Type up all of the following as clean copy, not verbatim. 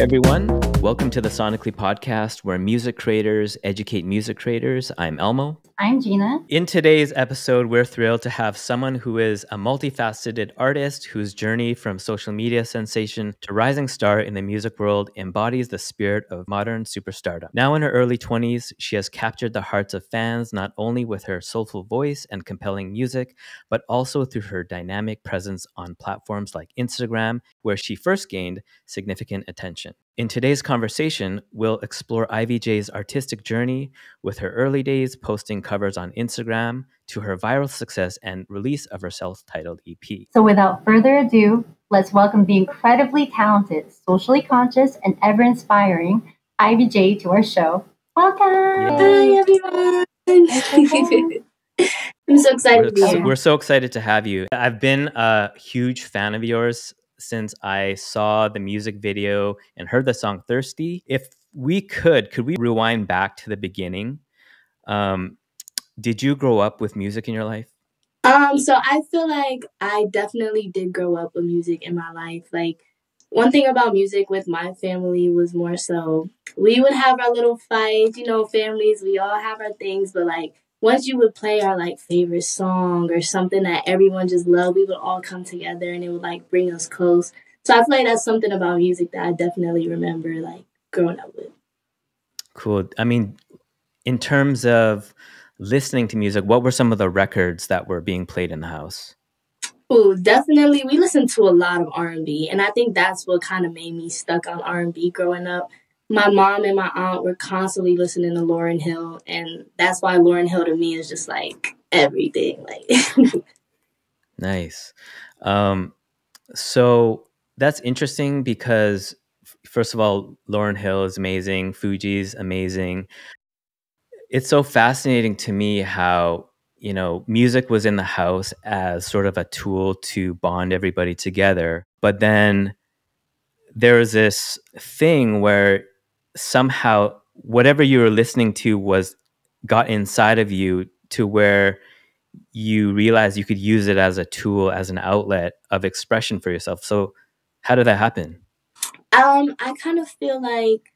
everyone. Welcome to the Sonically podcast, where music creators educate music creators. I'm Elmo. I'm G.NA. In today's episode, we're thrilled to have someone who is a multifaceted artist whose journey from social media sensation to rising star in the music world embodies the spirit of modern superstardom. Now in her early 20s, she has captured the hearts of fans not only with her soulful voice and compelling music, but also through her dynamic presence on platforms like Instagram, where she first gained significant attention. In today's conversation, we'll explore I.V Jay's artistic journey, with her early days posting covers on Instagram to her viral success and release of her self-titled EP. So without further ado, let's welcome the incredibly talented, socially conscious, and ever-inspiring I.V Jay to our show. Welcome! Hi, everyone! I'm so excited to be here. We're so excited to have you. I've been a huge fan of yours since I saw the music video and heard the song Thirsty. If we could we rewind back to the beginning? Did you grow up with music in your life? So I feel like I definitely did grow up with music in my life. Like, one thing about music with my family was more so we would have our little fights, families, we all have our things, but like once you would play our like favorite song or something that everyone just loved, we would all come together and it would like bring us close. So I feel like that's something about music that I definitely remember like growing up with. Cool. I mean, in terms of listening to music, what were some of the records that were being played in the house? Oh, definitely. We listened to a lot of R&B, and I think that's what kind of made me stuck on R&B growing up. My mom and my aunt were constantly listening to Lauryn Hill, and that's why Lauryn Hill to me is just like everything. Like, nice. So that's interesting because, first of all, Lauryn Hill is amazing. Fuji's amazing. It's so fascinating to me how, music was in the house as sort of a tool to bond everybody together. But then there was this thing where somehow whatever you were listening to got inside of you to where you realized you could use it as a tool, as an outlet of expression for yourself. So how did that happen? I kind of feel like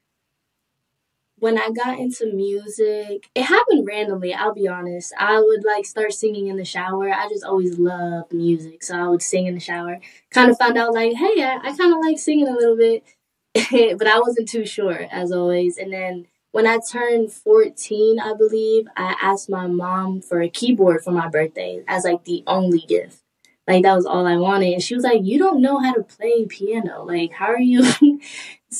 when I got into music, it happened randomly, I'll be honest. I would like start singing in the shower. I just always loved music, so I would sing in the shower. Kind of found out like, hey, I kind of like singing a little bit, but I wasn't too sure, as always. And then when I turned 14, I believe, I asked my mom for a keyboard for my birthday as like the only gift. Like, that was all I wanted. And she was like, you don't know how to play piano. Like, how are you?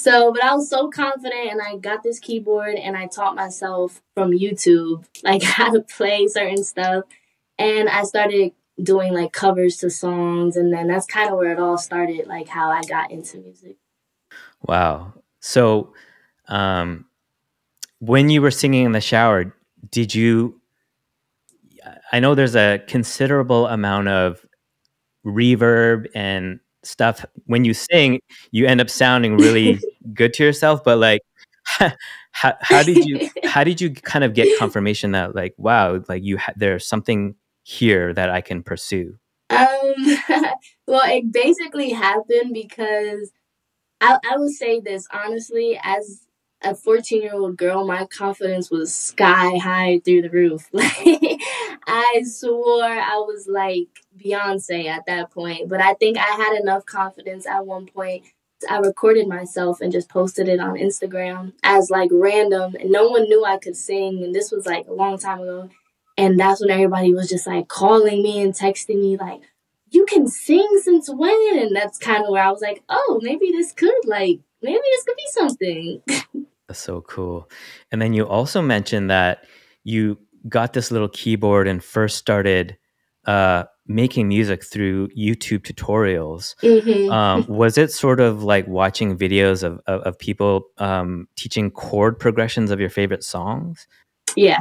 But I was so confident, and I got this keyboard, and I taught myself from YouTube, like, how to play certain stuff. And I started doing, like, covers to songs, and then that's kind of where it all started, like, how I got into music. Wow. So when you were singing in the shower, I know there's a considerable amount of reverb and stuff. When you sing, you end up sounding really good to yourself, but like how did you kind of get confirmation that like, wow, like there's something here that I can pursue? Well, it basically happened because I will say this honestly, as a 14-year-old girl, my confidence was sky high through the roof. Like, I swore I was like Beyonce at that point. But I think I had enough confidence at one point. I recorded myself and just posted it on Instagram as like random. And no one knew I could sing. And this was like a long time ago. And that's when everybody was just like calling me and texting me like, you can sing since when? And that's kind of where I was like, oh, maybe this could be something. That's so cool. And then you also mentioned that you got this little keyboard and first started making music through YouTube tutorials. Mm-hmm. Was it sort of like watching videos of people teaching chord progressions of your favorite songs? Yeah,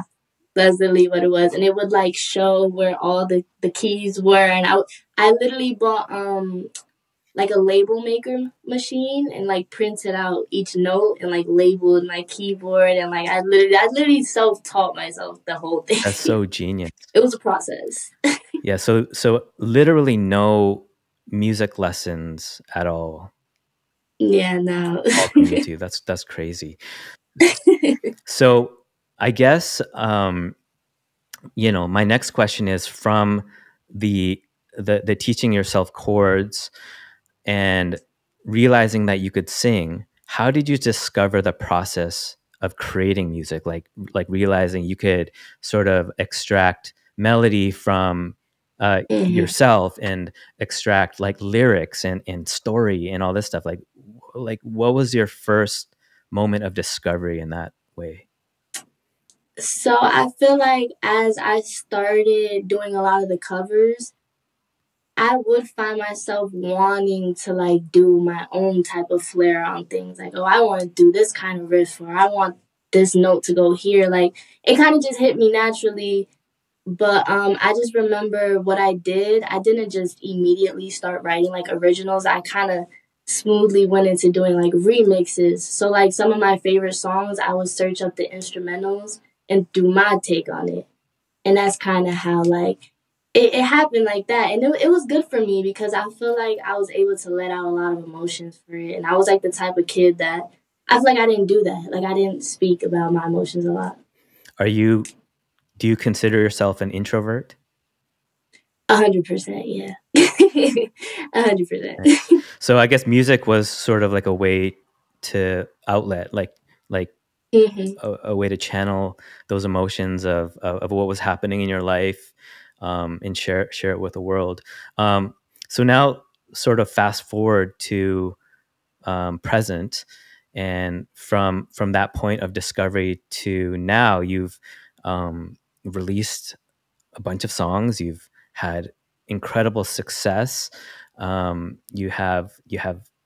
that's literally what it was. And it would like show where all the keys were. And I literally bought like a label maker machine and like printed out each note and like labeled my keyboard, and like I literally self-taught myself the whole thing. That's so genius. It was a process. Yeah, so literally no music lessons at all. Yeah, no. all from YouTube. That's crazy. So I guess my next question is from the the teaching yourself chords and realizing that you could sing. How did you discover the process of creating music? Like realizing you could sort of extract melody from Mhm. yourself and extract like lyrics and story and all this stuff. Like what was your first moment of discovery in that way? So I feel like as I started doing a lot of the covers, I would find myself wanting to like do my own type of flair on things. Like, oh, I want to do this kind of riff, or I want this note to go here. Like, it kind of just hit me naturally. But I just remember what I did. I didn't just immediately start writing like originals. I kind of smoothly went into doing like remixes. So like some of my favorite songs, I would search up the instrumentals and do my take on it. And that's kind of how like it happened like that. And it was good for me because I feel like I was able to let out a lot of emotions for it. And I was like the type of kid that I feel like I didn't do that. Like I didn't speak about my emotions a lot. Are you Do you consider yourself an introvert? 100%, yeah. 100%. Nice. So I guess music was sort of like a way to outlet, like hmm a way to channel those emotions of what was happening in your life, and share it with the world. So now, sort of fast forward to present, and from that point of discovery to now, you've released a bunch of songs. You've had incredible success. You have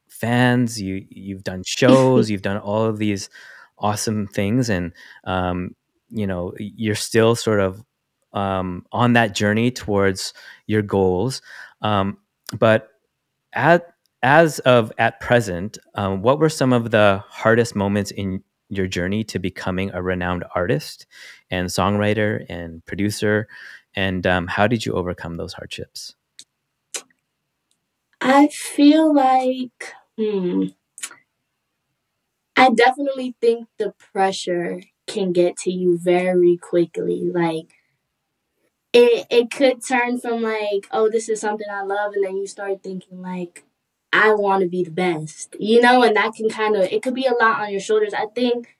fans. You've done shows. You've done all of these awesome things, and you're still sort of on that journey towards your goals. But at as of at present, what were some of the hardest moments in your journey to becoming a renowned artist and songwriter and producer? And how did you overcome those hardships? I feel like, I definitely think the pressure can get to you very quickly. Like, it could turn from like, oh, this is something I love, and then you start thinking like, I want to be the best, and that can kind of it could be a lot on your shoulders. I think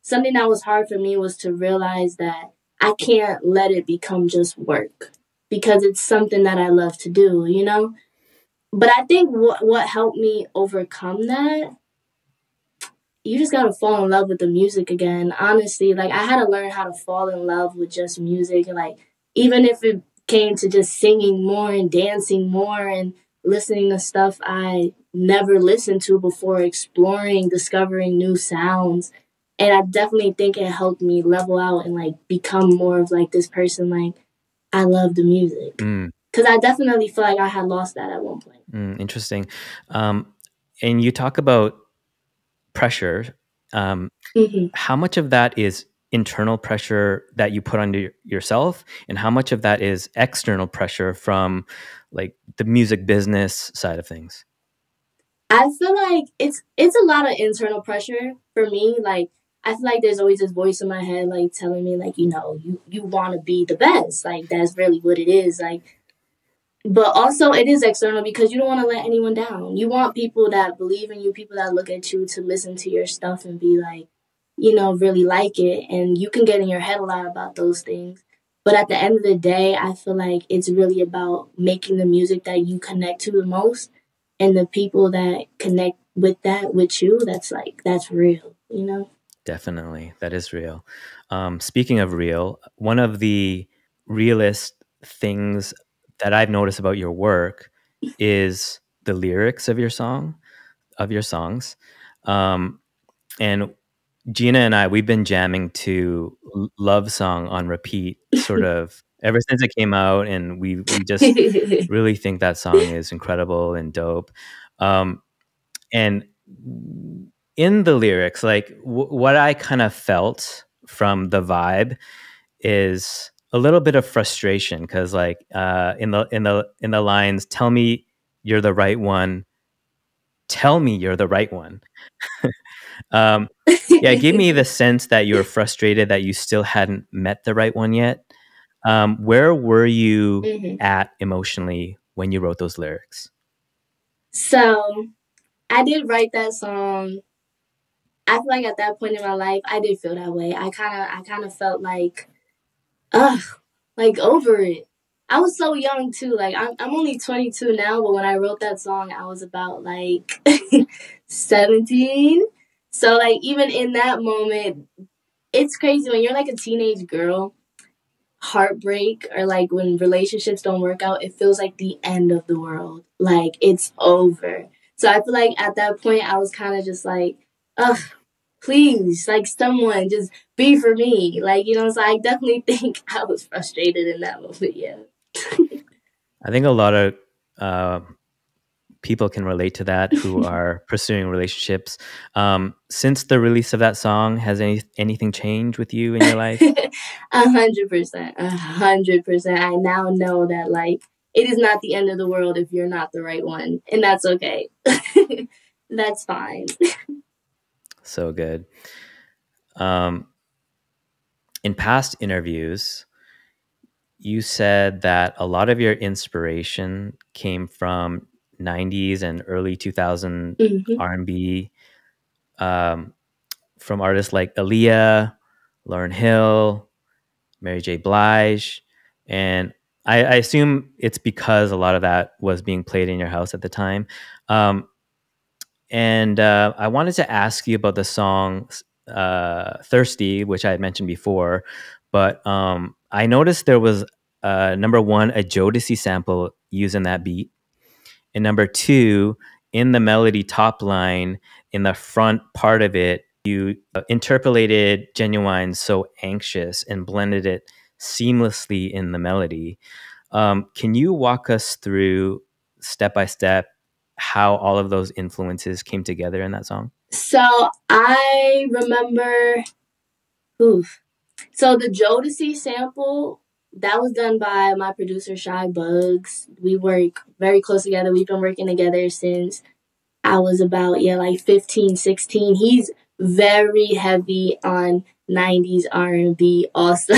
something that was hard for me was to realize that I can't let it become just work because it's something that I love to do. But I think what helped me overcome that, you just gotta fall in love with the music again. Honestly, like I had to learn how to fall in love with just music, and like even if it came to just singing more and dancing more and listening to stuff I never listened to before, exploring, discovering new sounds. And I definitely think it helped me level out and like become more of like this person. Like I love the music Mm, because I definitely feel like I had lost that at one point. interesting. Um, and you talk about pressure. Um, hmm how much of that is internal pressure that you put on yourself, and how much of that is external pressure from like the music business side of things? I feel like it's a lot of internal pressure for me. Like I feel like there's always this voice in my head like telling me like, you want to be the best. Like that's really what it is. Like but also it is external because you don't want to let anyone down. You want people that believe in you, people that look at you to listen to your stuff and be like, really like it. And you can get in your head a lot about those things. But at the end of the day, I feel like it's really about making the music that you connect to the most and the people that connect with that with you. That's real. Definitely, that is real. Speaking of real, one of the realest things that I've noticed about your work is the lyrics of your songs. Um, and Gina and I, we've been jamming to Love Song on repeat, sort of ever since it came out, and we just really think that song is incredible and dope. Um, and in the lyrics, like what I kind of felt from the vibe is a little bit of frustration because, like, in the lines, "Tell me you're the right one. tell me you're the right one. um, yeah, it gave me the sense that you were frustrated that you still hadn't met the right one yet. Where were you Mhm. at emotionally when you wrote those lyrics? So I did write that song. I feel like at that point in my life, I did feel that way. I kind of felt like, ugh, like over it. I was so young too. Like I'm only 22 now, but when I wrote that song, I was about like 17. So like even in that moment, it's crazy when you're like a teenage girl. Heartbreak or like when relationships don't work out, it feels like the end of the world. Like it's over. So I feel like at that point, I was kind of just like, ugh, please, like someone just be for me. Like, so I definitely think I was frustrated in that moment. Yeah. I think a lot of uh, people can relate to that who are pursuing relationships. Since the release of that song, has anything changed with you in your life? 100%. 100%. I now know that like it is not the end of the world if you're not the right one. And that's okay. That's fine. So good. Um, in past interviews, you said that a lot of your inspiration came from 90s and early 2000 Hmm. R&B, um, from artists like Aaliyah, Lauryn Hill, Mary J. Blige. And I assume it's because a lot of that was being played in your house at the time. Um, and I wanted to ask you about the song Thirsty, which I had mentioned before. But I noticed there was, number one, a Jodeci sample using that beat. And number two, in the melody top line, in the front part of it, you interpolated Genuine So Anxious and blended it seamlessly in the melody. Can you walk us through step by step how all of those influences came together in that song? So I remember, oof. So the Jodeci sample, that was done by my producer Shy Bugs. We work very close together. We've been working together since I was about, yeah, like 15, 16. He's very heavy on 90s R&B also.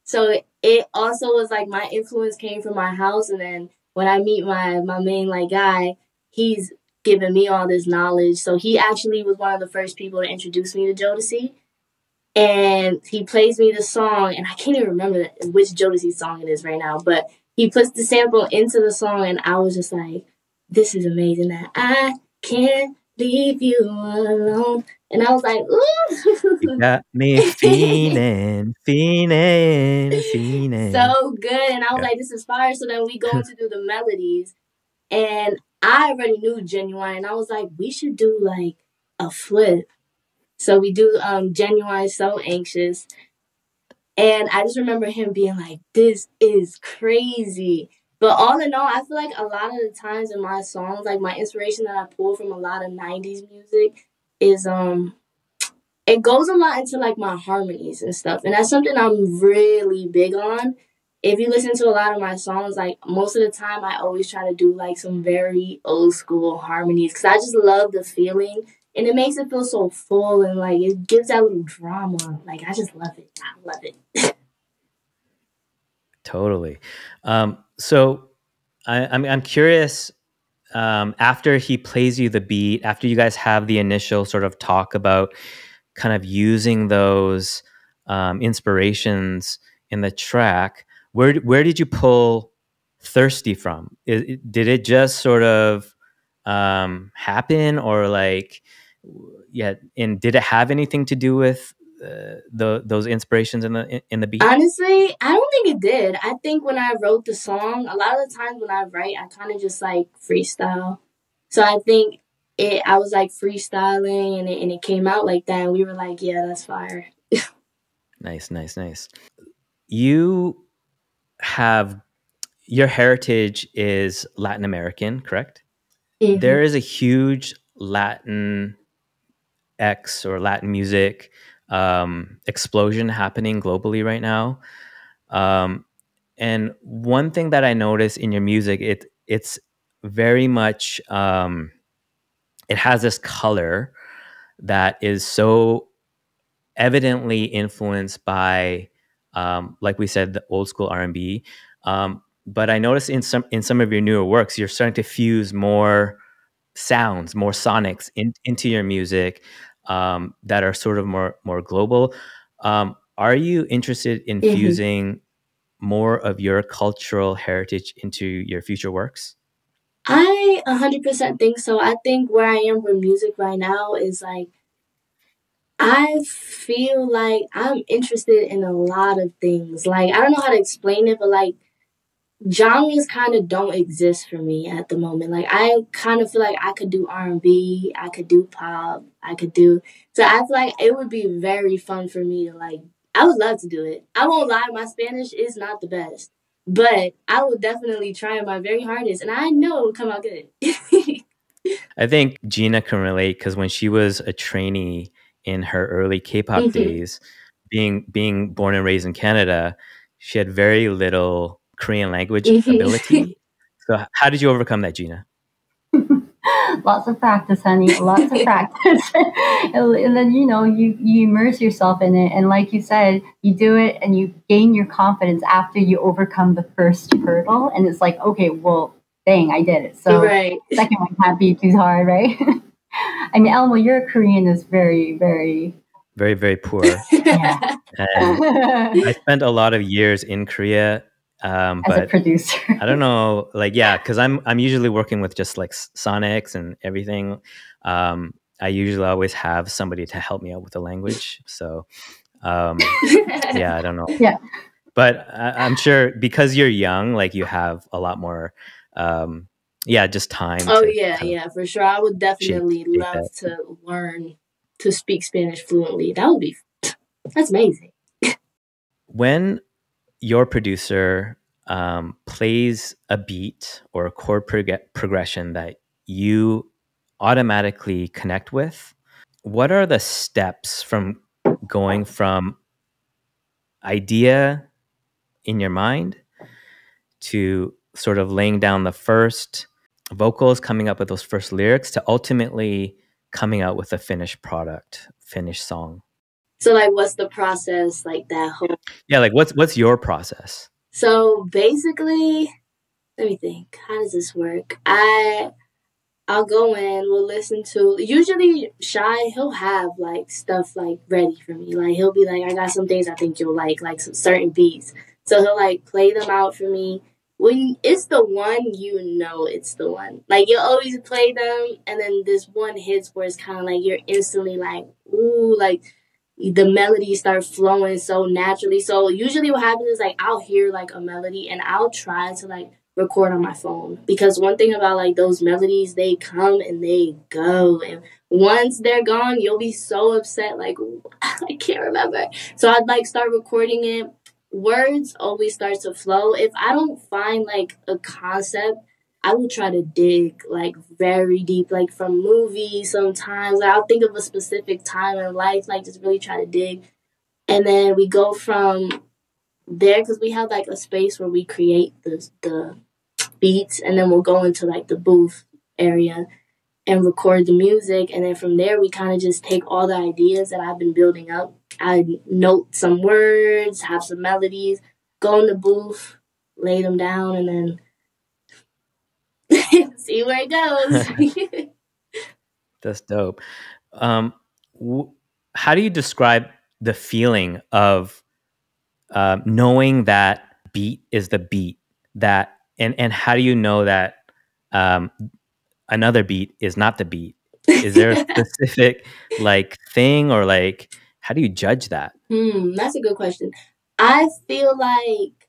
So it also was like my influence came from my house. And then when I meet my main like guy, he's giving me all this knowledge. So he actually was one of the first people to introduce me to Jodeci. And he plays me the song, and I can't even remember which Jodeci song it is right now, but he puts the sample into the song, and I was just like, this is amazing that I can't leave you alone. And I was like, You ooh. got me fiending, fiending, fiending. So good. And I was Yeah. like, this is fire. So then we go into do the melodies, and I already knew Ginuwine, and I was like, we should do like a flip. So we do Ginuwine So Anxious. And I just remember him being like, this is crazy. But all in all, I feel like a lot of the times in my songs, like my inspiration that I pull from a lot of 90s music is it goes a lot into like my harmonies and stuff. And that's something I'm really big on. If you listen to a lot of my songs, like most of the time I always try to do like some very old school harmonies because I just love the feeling and it makes it feel so full and like it gives that little drama. Like I just love it. I love it. Totally. So I'm curious. After he plays you the beat, after you guys have the initial sort of talk about kind of using those inspirations in the track, where did you pull "Thirsty" from? Did it just sort of happen, or like, yeah? And did it have anything to do with those inspirations in the beat? Honestly, I don't think it did. I think when I wrote the song, a lot of the times when I write, I kind of just like freestyle. So I think I was like freestyling and it came out like that. And we were like, yeah, that's fire. Nice, nice, nice. You have your heritage is Latin American, correct? Hmm. There is a huge Latin X or Latin music explosion happening globally right now. Um, and one thing that I notice in your music, it's very much it has this color that is so evidently influenced by, like we said, the old school R&B. But I noticed in some of your newer works, you're starting to fuse more sounds, more sonics into your music, that are sort of more global. Are you interested in Mhm. fusing more of your cultural heritage into your future works? I 100% think so. I think where I am with music right now is like I feel like I'm interested in a lot of things. Like I don't know how to explain it, but like genres kind of don't exist for me at the moment. Like I kind of feel like I could do R&B, I could do pop, I could do. So I feel like it would be very fun for me to like. I would love to do it. I won't lie, my Spanish is not the best, but I will definitely try my very hardest, and I know it will come out good. I think Gina can relate because when she was a trainee in her early K-pop Mhm. days, being born and raised in Canada, she had very little Korean language Mhm. ability. So how did you overcome that, Gina? Lots of practice, honey. Lots of practice. And then, you immerse yourself in it. And like you said, you do it and you gain your confidence after you overcome the first hurdle. And it's like, okay, well, dang, I did it. So Right. second one can't be too hard, right? I mean, Elmo, your Korean is very, very, Very, very poor. yeah. And I spent a lot of years in Korea, As a but producer. I don't know, like, yeah, because I'm usually working with just like Sonics and everything. I usually always have somebody to help me out with the language. So, yeah, I don't know, Yeah. but I'm sure because you're young, like you have a lot more, yeah, just time Oh to yeah, kind of yeah, for sure. I would shape definitely shape love that. to learn to speak Spanish fluently. That would be that's amazing. When your producer plays a beat or a chord progression that you automatically connect with, what are the steps from going from idea in your mind to sort of laying down the first vocals, coming up with those first lyrics, to ultimately coming out with a finished product, finished song? So like what's the process like that whole Yeah, like what's your process? So basically, let me think. How does this work? I'll go in, we'll listen to usually Shy, he'll have like stuff like ready for me. Like he'll be like, I got some things I think you'll like some certain beats. So he'll like play them out for me. When it's the one, you know it's the one. Like you'll always play them and then this one hits where it's kinda like you're instantly like, ooh, like the melodies start flowing so naturally. So usually what happens is like I'll hear like a melody and I'll try to like record on my phone because one thing about like those melodies, they come and they go, and once they're gone you'll be so upset like I can't remember. So I'd like start recording it. Words always start to flow. If I don't find like a concept, I will try to dig like very deep, like from movies sometimes. Like, I'll think of a specific time in life, like just really try to dig, and then we go from there because we have like a space where we create the beats, and then we'll go into like the booth area and record the music, and then from there we kind of just take all the ideas that I've been building up. I note some words, have some melodies, go in the booth, lay them down, and then see where it goes. That's dope. Um, how do you describe the feeling of knowing that beat is the beat, that and how do you know that um, another beat is not the beat? Is there a specific like thing, or like how do you judge that? That's a good question. I feel like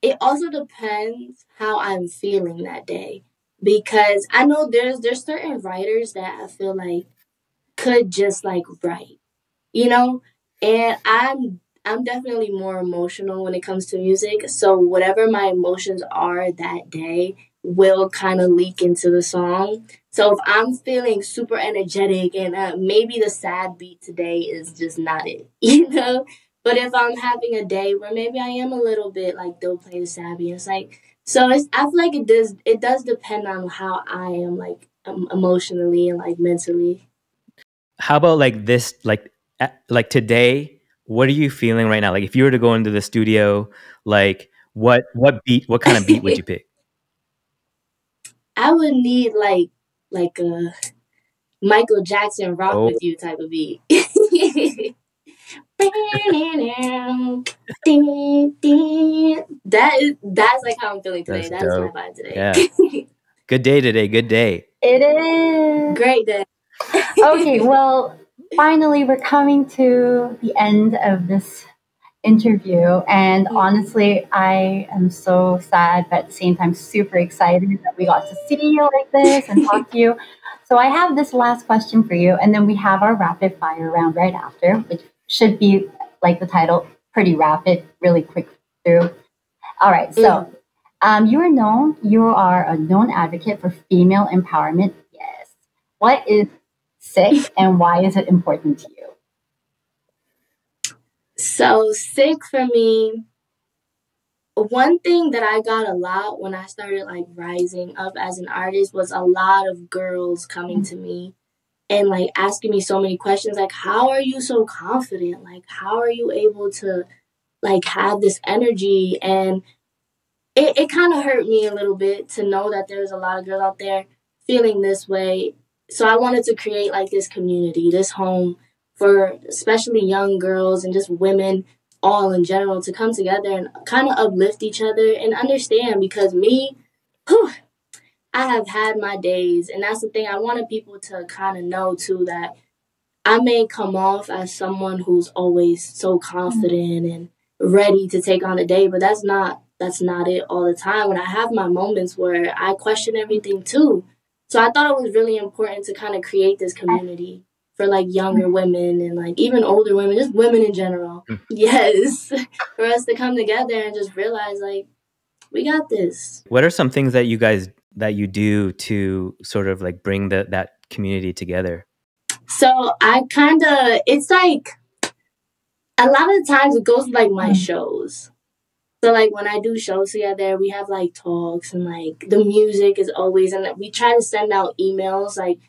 it also depends how I'm feeling that day because I know there's certain writers that I feel like could just like write, you know? And I'm definitely more emotional when it comes to music. So whatever my emotions are that day will kind of leak into the song. So if I'm feeling super energetic and maybe the sad beat today is just not it, you know? But if I'm having a day where maybe I am a little bit like they'll play the sad beat, it's like so it's I feel like it does depend on how I am like emotionally and like mentally. How about like this, like today, what are you feeling right now? Like if you were to go into the studio, like what kind of beat would you pick? I would need like a Michael Jackson rock Oh, with you type of beat. That's like how I'm feeling today. that's That is my dope. vibe today. Yeah. Good day today. Good day. It is. Great day. Okay, well, finally, we're coming to the end of this interview. And honestly, I am so sad, but at the same time, super excited that we got to see you like this and talk to you. So I have this last question for you, and then we have our rapid fire round right after, which should be like the title, pretty rapid, really quick through. All right, so you are a known advocate for female empowerment. Yes. What is S.I.C.K and why is it important to you? So S.I.C for me, one thing that I got a lot when I started like rising up as an artist was a lot of girls coming to me and like asking me so many questions like, how are you so confident? Like, how are you able to like have this energy? And it kind of hurt me a little bit to know that there's a lot of girls out there feeling this way. So I wanted to create like this community, this home for especially young girls and just women all in general to come together and kind of uplift each other and understand, because me, whew, I have had my days. And that's the thing. I wanted people to kind of know too that I may come off as someone who's always so confident and ready to take on a day, but that's not it all the time. When I have my moments where I question everything too. So I thought it was really important to kind of create this community for like younger women and like even older women, just women in general. Yes. For us to come together and just realize like we got this. What are some things that you do to sort of like bring that community together? So I kind of, it's like a lot of the times it goes with like my shows. So like when I do shows together, we have like talks and like the music is always, and we try to send out emails like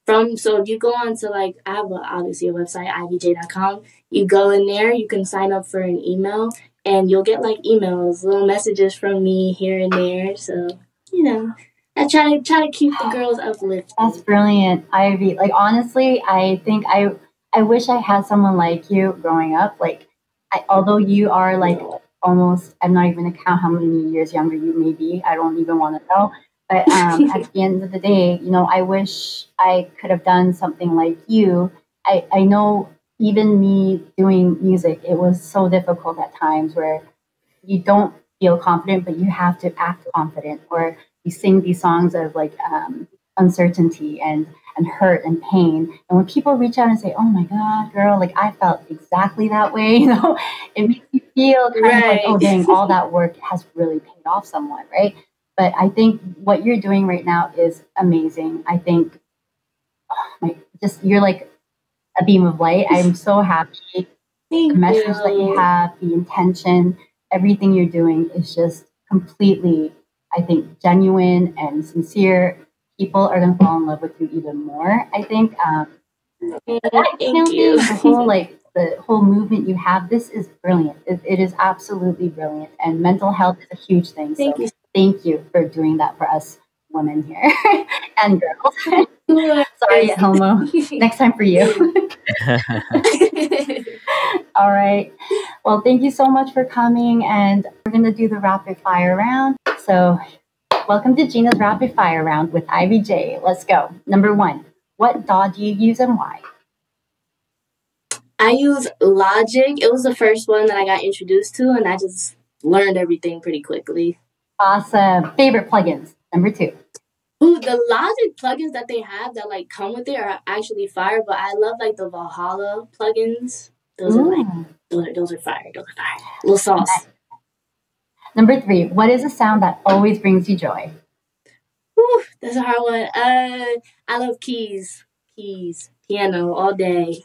from, so if you go on to like, I have obviously a website, ivjay.com. You go in there, you can sign up for an email and you'll get like emails, little messages from me here and there. So, you know, I try to keep the girls uplifted. That's brilliant, Ivy. Like honestly, I think I wish I had someone like you growing up. Like, although you are like almost, I'm not even gonna count how many years younger you may be. I don't even want to know. But at the end of the day, I wish I could have done something like you. I know even me doing music, it was so difficult at times where you don't feel confident, but you have to act confident, or you sing these songs of like uncertainty and hurt and pain. And when people reach out and say, "Oh my God, girl, like I felt exactly that way," it makes you feel kind of like, Right. oh dang, all that work has really paid off somewhat, right? But I think what you're doing right now is amazing. I think you're like a beam of light. I'm so happy. The Thank message that you you. have, the intention, everything you're doing is just completely, I think, genuine and sincere. People are going to fall in love with you even more, I think. That Thank email you. thing, the whole movement you have, this is brilliant. It is absolutely brilliant. And mental health is a huge thing. Thank So you. thank you for doing that for us women here and girls. Of Sorry, course. Elmo. Next time for you. All right. Well, thank you so much for coming. And we're going to do the rapid fire round. So, welcome to Gina's rapid fire round with I.V Jay. Let's go. Number 1, what DAW do you use and why? I use Logic. It was the first one that I got introduced to, and I just learned everything pretty quickly. Awesome. Favorite plugins? Number 2. Ooh, the Logic plugins that they have that like come with it are actually fire, but I love like the Valhalla plugins. Those are like those are fire. Those are fire. Little sauce. Number 3, what is a sound that always brings you joy? Whew, that's a hard one. I love keys, piano all day.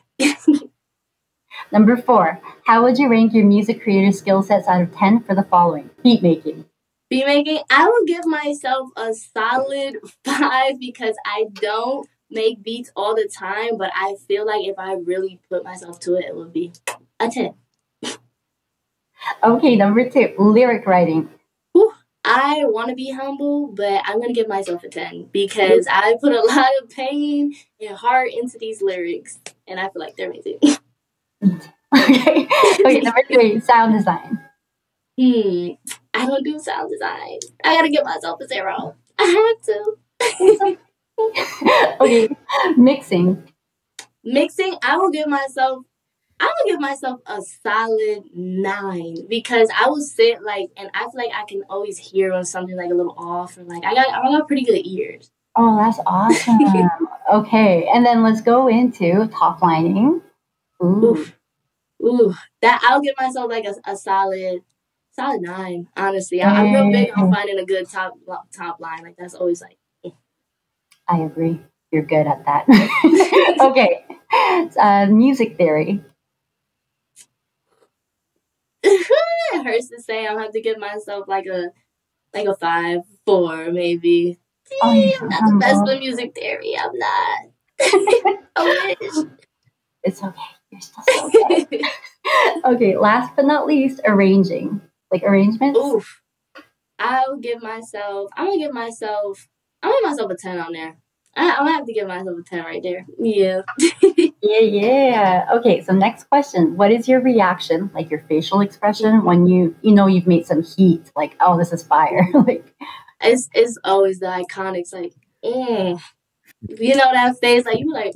Number 4, how would you rank your music creator skill sets out of 10 for the following? Beat making. Beat making, I will give myself a solid 5 because I don't make beats all the time, but I feel like if I really put myself to it, it would be a 10. Okay, number 2, lyric writing. Whew. I want to be humble, but I'm going to give myself a 10 because I put a lot of pain and heart into these lyrics, and I feel like they're amazing. Okay, number 3, sound design. I don't do sound design. I got to give myself a 0. I have to. Okay, mixing. Mixing, I will give myself a solid 9 because I will sit and I feel like I can always hear when something like a little off, or like I got pretty good ears. Oh, that's awesome. Okay, and then let's go into top lining. Ooh, that I'll give myself like a solid 9. Honestly, I'm real big on finding a good top line. Like that's always like. I agree. You're good at that. Okay, music theory. It hurts to say. I'll have to give myself like a 5, 4 maybe. Oh, I'm not the best with music theory. I'm not. I wish. It's okay. You're still so good. Okay, last but not least, arranging. Like arrangements. Oof. I'm gonna give myself a 10 on there. I'm gonna have to give myself a 10 right there. Yeah. Yeah. Okay, so next question. What is your reaction, like your facial expression, when you've made some heat? Like, oh, this is fire. Like, it's always the iconics, like, you know that face, like you like.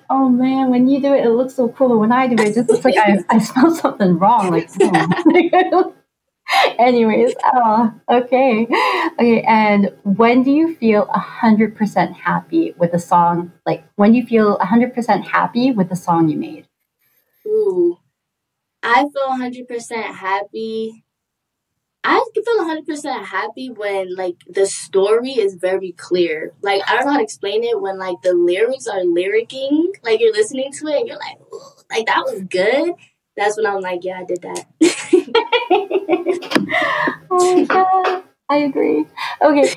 Oh man, when you do it, it looks so cool. But when I do it, it just looks like I smell something wrong. Like, anyways, okay. And when do you feel 100% happy with a song? Like, when do you feel 100% happy with the song you made? Ooh, I feel 100% happy. I feel 100% happy when like the story is very clear. Like I don't know how to explain it, when like the lyrics are lyricking, like you're listening to it and you're like, ooh, like that was good. That's when I'm like, yeah, I did that. Oh my god, I agree. Okay,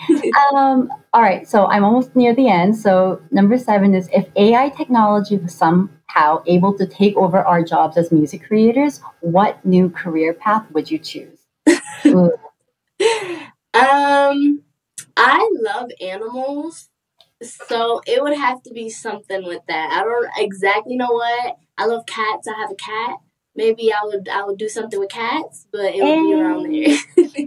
all right. So I'm almost near the end. So number 7 is, if AI technology was somehow able to take over our jobs as music creators, what new career path would you choose? I love animals, so it would have to be something with that. I don't exactly know what. I love cats. I have a cat. Maybe I would do something with cats, but it would be around there.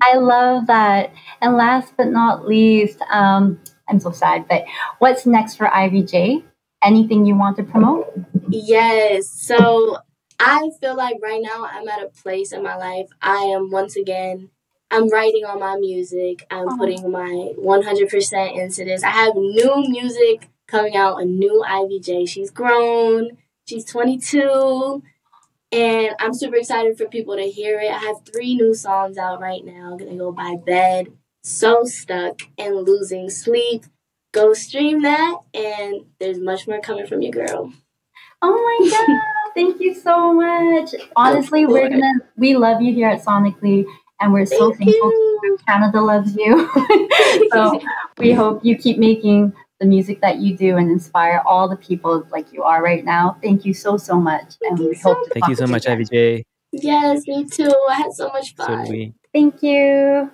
I love that. And last but not least, I'm so sad, but what's next for I.V JAY? Anything you want to promote? Yes. So I feel like right now I'm at a place in my life. I'm writing on my music. I'm putting my 100% into this. I have new music coming out, a new I.V JAY. She's grown. She's 22. And I'm super excited for people to hear it. I have 3 new songs out right now. I'm going to go by Bed, So Stuck, and Losing Sleep. Go stream that, and there's much more coming from your girl. Oh my god, thank you so much. Honestly, we love you here at Sonically, and we're so thankful Canada loves you. So we hope you keep making the music that you do and inspire all the people like you are right now. Thank you so much. Thank you so much, I.V JAY. Yes, me too. I had so much fun. So do we. Thank you.